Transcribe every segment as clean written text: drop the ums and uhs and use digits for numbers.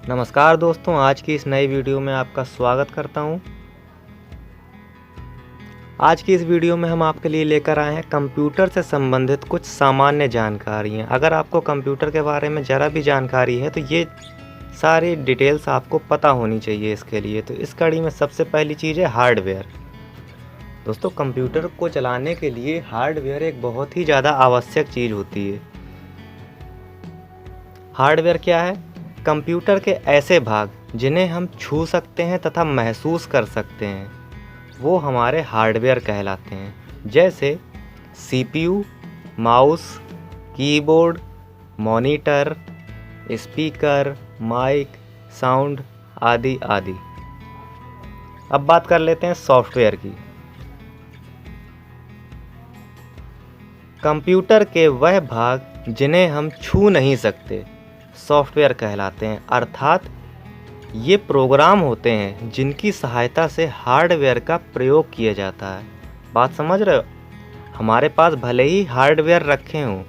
नमस्कार दोस्तों, आज की इस नई वीडियो में आपका स्वागत करता हूं। आज की इस वीडियो में हम आपके लिए लेकर आए हैं कंप्यूटर से संबंधित कुछ सामान्य जानकारियां। अगर आपको कंप्यूटर के बारे में ज़रा भी जानकारी है तो ये सारी डिटेल्स आपको पता होनी चाहिए इसके लिए। तो इस कड़ी में सबसे पहली चीज़ है हार्डवेयर। दोस्तों, कंप्यूटर को चलाने के लिए हार्डवेयर एक बहुत ही ज़्यादा आवश्यक चीज़ होती है। हार्डवेयर क्या है? कंप्यूटर के ऐसे भाग जिन्हें हम छू सकते हैं तथा महसूस कर सकते हैं, वो हमारे हार्डवेयर कहलाते हैं। जैसे CPU, mouse, keyboard, monitor, speaker, mic, sound आदि आदि। अब बात कर लेते हैं सॉफ्टवेयर की। कंप्यूटर के वह भाग जिन्हें हम छू नहीं सकते सॉफ्टवेयर कहलाते हैं, अर्थात ये प्रोग्राम होते हैं जिनकी सहायता से हार्डवेयर का प्रयोग किया जाता है। बात समझ रहे हो? हमारे पास भले ही हार्डवेयर रखे हों,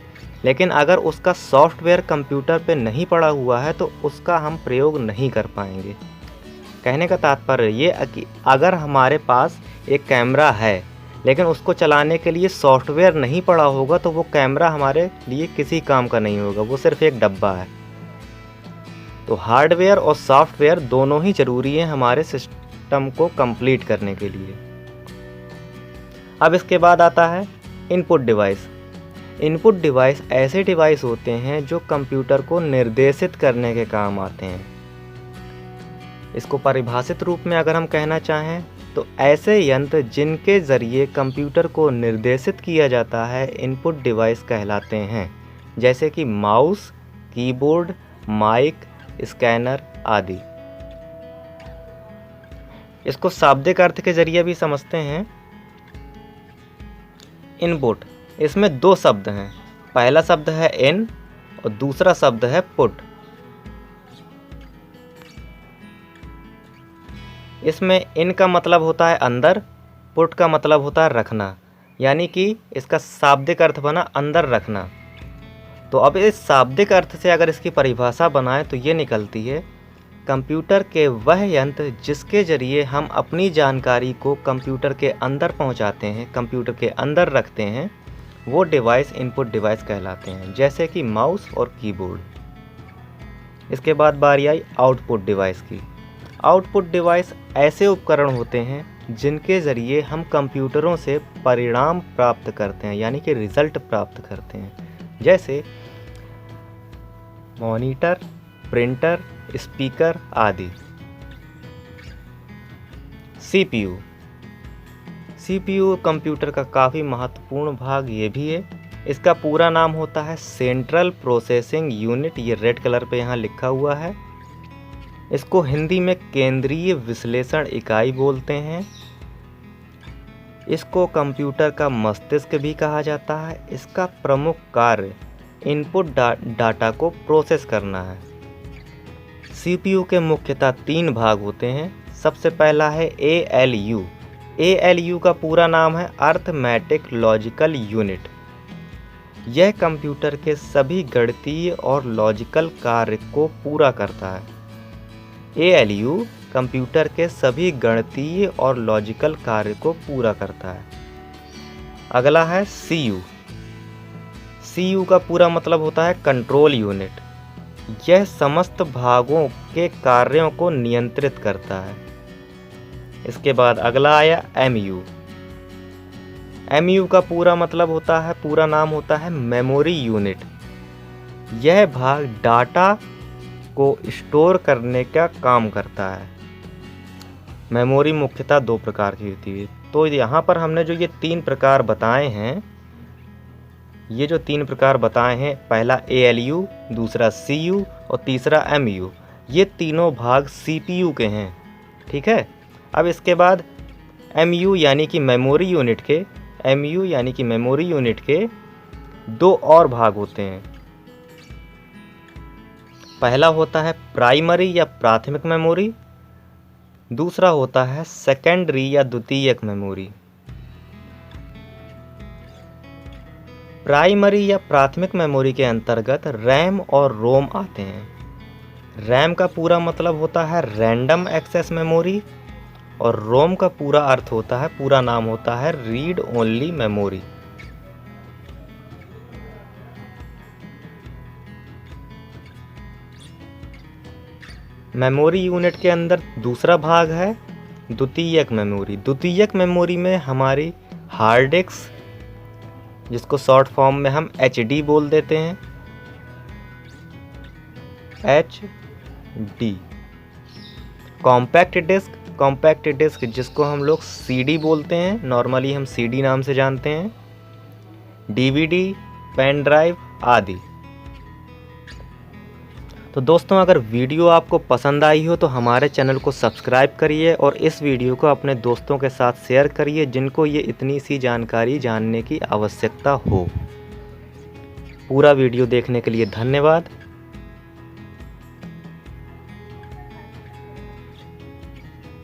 लेकिन अगर उसका सॉफ्टवेयर कंप्यूटर पे नहीं पड़ा हुआ है तो उसका हम प्रयोग नहीं कर पाएंगे। कहने का तात्पर्य ये है कि अगर हमारे पास एक कैमरा है लेकिन उसको चलाने के लिए सॉफ्टवेयर नहीं पड़ा होगा तो वो कैमरा हमारे लिए किसी काम का नहीं होगा, वो सिर्फ एक डब्बा है। तो हार्डवेयर और सॉफ्टवेयर दोनों ही ज़रूरी हैं हमारे सिस्टम को कंप्लीट करने के लिए। अब इसके बाद आता है इनपुट डिवाइस। इनपुट डिवाइस ऐसे डिवाइस होते हैं जो कंप्यूटर को निर्देशित करने के काम आते हैं। इसको परिभाषित रूप में अगर हम कहना चाहें तो ऐसे यंत्र जिनके ज़रिए कंप्यूटर को निर्देशित किया जाता है इनपुट डिवाइस कहलाते हैं। जैसे कि माउस, कीबोर्ड, माइक, स्कैनर आदि। इसको शाब्दिक अर्थ के जरिए भी समझते हैं। इनपुट, इसमें दो शब्द हैं। पहला शब्द है इन और दूसरा शब्द है पुट। इसमें इन का मतलब होता है अंदर, पुट का मतलब होता है रखना, यानी कि इसका शाब्दिक अर्थ बना अंदर रखना। तो अब इस शाब्दिक अर्थ से अगर इसकी परिभाषा बनाएं तो ये निकलती है, कंप्यूटर के वह यंत्र जिसके ज़रिए हम अपनी जानकारी को कंप्यूटर के अंदर पहुंचाते हैं, कंप्यूटर के अंदर रखते हैं, वो डिवाइस इनपुट डिवाइस कहलाते हैं। जैसे कि माउस और कीबोर्ड। इसके बाद बारी आई आउटपुट डिवाइस की। आउटपुट डिवाइस ऐसे उपकरण होते हैं जिनके ज़रिए हम कंप्यूटरों से परिणाम प्राप्त करते हैं, यानी कि रिज़ल्ट प्राप्त करते हैं। जैसे मॉनिटर, प्रिंटर, स्पीकर आदि। सीपीयू। सीपीयू कंप्यूटर का काफ़ी महत्वपूर्ण भाग ये भी है। इसका पूरा नाम होता है सेंट्रल प्रोसेसिंग यूनिट। ये रेड कलर पे यहाँ लिखा हुआ है। इसको हिंदी में केंद्रीय विश्लेषण इकाई बोलते हैं। इसको कंप्यूटर का मस्तिष्क भी कहा जाता है। इसका प्रमुख कार्य इनपुट डाटा को प्रोसेस करना है। सीपीयू के मुख्यतः तीन भाग होते हैं। सबसे पहला है एएलयू। एएलयू का पूरा नाम है अर्थमेटिक लॉजिकल यूनिट। यह कंप्यूटर के सभी गणितीय और लॉजिकल कार्य को पूरा करता है। एएलयू कंप्यूटर के सभी गणितीय और लॉजिकल कार्य को पूरा करता है। अगला है सीयू। सीयू का पूरा मतलब होता है कंट्रोल यूनिट। यह समस्त भागों के कार्यों को नियंत्रित करता है। इसके बाद अगला आया एमयू। एमयू का पूरा मतलब होता है, पूरा नाम होता है मेमोरी यूनिट। यह भाग डाटा को स्टोर करने का काम करता है। मेमोरी मुख्यतः दो प्रकार की होती है। तो यहाँ पर हमने जो ये तीन प्रकार बताए हैं, पहला एएलयू, दूसरा सीयू और तीसरा एमयू, ये तीनों भाग सीपीयू के हैं। ठीक है। अब इसके बाद एमयू यानी कि मेमोरी यूनिट के दो और भाग होते हैं। पहला होता है प्राइमरी या प्राथमिक मेमोरी, दूसरा होता है सेकेंडरी या द्वितीयक मेमोरी। प्राइमरी या प्राथमिक मेमोरी के अंतर्गत रैम और रोम आते हैं। रैम का पूरा मतलब होता है रैंडम एक्सेस मेमोरी और रोम का पूरा अर्थ होता है, पूरा नाम होता है read only memory. Memory unit के अंदर दूसरा भाग है द्वितीयक मेमोरी। द्वितीयक मेमोरी में हमारी हार्ड डिस्क, जिसको शॉर्ट फॉर्म में हम HD बोल देते हैं, HD। Compact disc, compact disc जिसको हम लोग CD बोलते हैं, नॉर्मली हम CD नाम से जानते हैं, DVD, पेन ड्राइव आदि। तो दोस्तों, अगर वीडियो आपको पसंद आई हो तो हमारे चैनल को सब्सक्राइब करिए और इस वीडियो को अपने दोस्तों के साथ शेयर करिए जिनको ये इतनी सी जानकारी जानने की आवश्यकता हो। पूरा वीडियो देखने के लिए धन्यवाद।